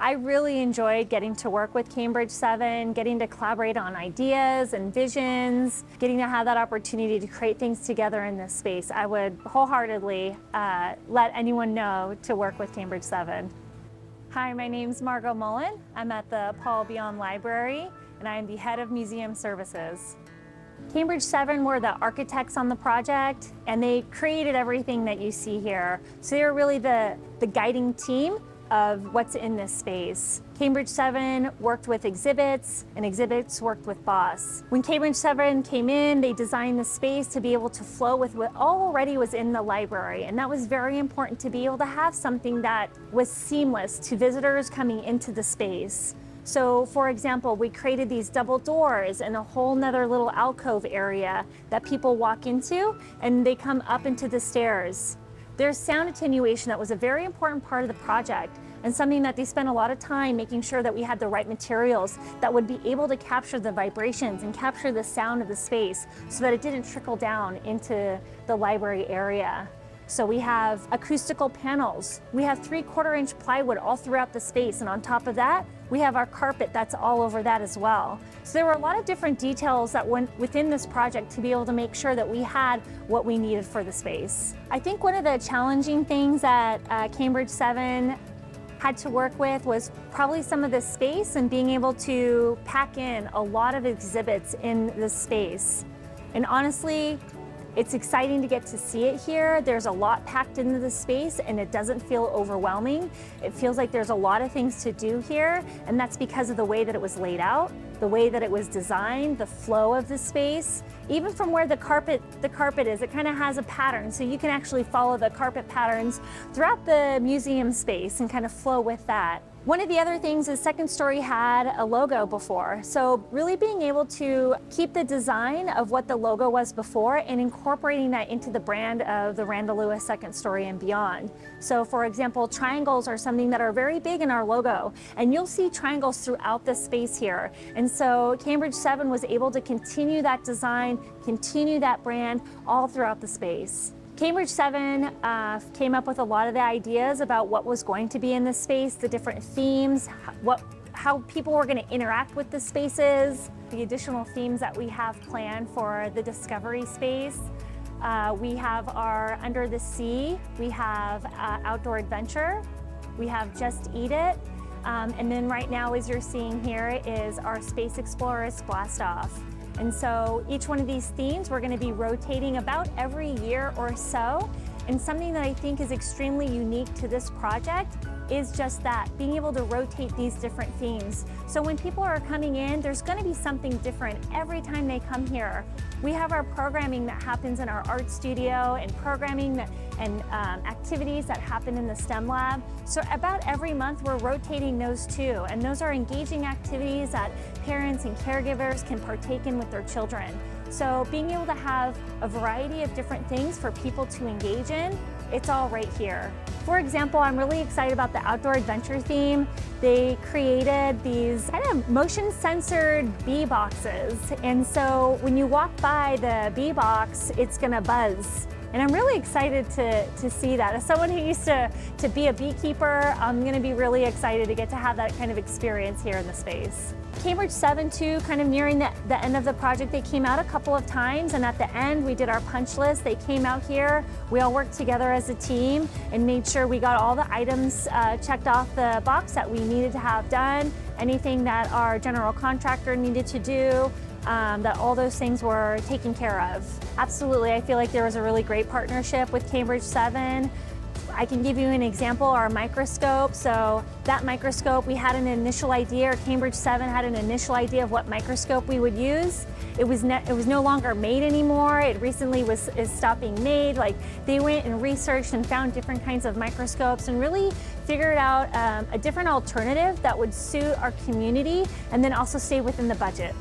I really enjoyed getting to work with Cambridge 7, getting to collaborate on ideas and visions, getting to have that opportunity to create things together in this space. I would wholeheartedly let anyone know to work with Cambridge 7. Hi, my name's Margot Mullen. I'm at the Paul Beyond Library, and I am the head of museum services. Cambridge 7 were the architects on the project, and they created everything that you see here. So they're really the guiding team of what's in this space. Cambridge 7 worked with exhibits, and exhibits worked with BOSS. When Cambridge 7 came in, they designed the space to be able to flow with what already was in the library, and that was very important to be able to have something that was seamless to visitors coming into the space. So for example, we created these double doors and a whole nother little alcove area that people walk into, and they come up into the stairs. There's sound attenuation that was a very important part of the project, and something that they spent a lot of time making sure that we had the right materials that would be able to capture the vibrations and capture the sound of the space so that it didn't trickle down into the library area. So we have acoustical panels. We have 3/4-inch plywood all throughout the space, and on top of that, we have our carpet that's all over that as well. So there were a lot of different details that went within this project to be able to make sure that we had what we needed for the space. I think one of the challenging things that Cambridge 7 had to work with was probably some of the space and being able to pack in a lot of exhibits in the space. And honestly, it's exciting to get to see it here. There's a lot packed into the space, and it doesn't feel overwhelming. It feels like there's a lot of things to do here, and that's because of the way that it was laid out, the way that it was designed, the flow of the space. Even from where the carpet is, it kind of has a pattern, so you can actually follow the carpet patterns throughout the museum space and kind of flow with that. One of the other things is Second Story had a logo before, so really being able to keep the design of what the logo was before and incorporating that into the brand of the Randall Lewis Second Story and beyond. So for example, triangles are something that are very big in our logo, and you'll see triangles throughout the space here. And so Cambridge 7 was able to continue that design, continue that brand all throughout the space. Cambridge 7 came up with a lot of the ideas about what was going to be in this space, the different themes, how people were going to interact with the spaces, the additional themes that we have planned for the discovery space. We have our Under the Sea, we have Outdoor Adventure, we have Just Eat It, and then right now, as you're seeing here, is our Space Explorers Blast Off. And so each one of these themes, we're going to be rotating about every year or so. And something that I think is extremely unique to this project is just that, being able to rotate these different themes. So when people are coming in, there's going to be something different every time they come here. We have our programming that happens in our art studio and programming and activities that happen in the STEM lab. So about every month we're rotating those too, and those are engaging activities that parents and caregivers can partake in with their children. So being able to have a variety of different things for people to engage in, it's all right here. For example, I'm really excited about the Outdoor Adventure theme. They created these kind of motion censored bee boxes. And so when you walk by the bee box, it's gonna buzz. And I'm really excited to see that. As someone who used to be a beekeeper, I'm gonna be really excited to get to have that kind of experience here in the space. Cambridge 7 too, kind of nearing the end of the project, they came out a couple of times, and at the end we did our punch list. They came out here, we all worked together as a team and made sure we got all the items checked off the box that we needed to have done, anything that our general contractor needed to do, that all those things were taken care of. Absolutely, I feel like there was a really great partnership with Cambridge 7. I can give you an example, our microscope. So that microscope, we had an initial idea, or Cambridge 7 had an initial idea of what microscope we would use. It was no longer made anymore. It recently is stopped being made. Like, they went and researched and found different kinds of microscopes and really figured out a different alternative that would suit our community and then also stay within the budget.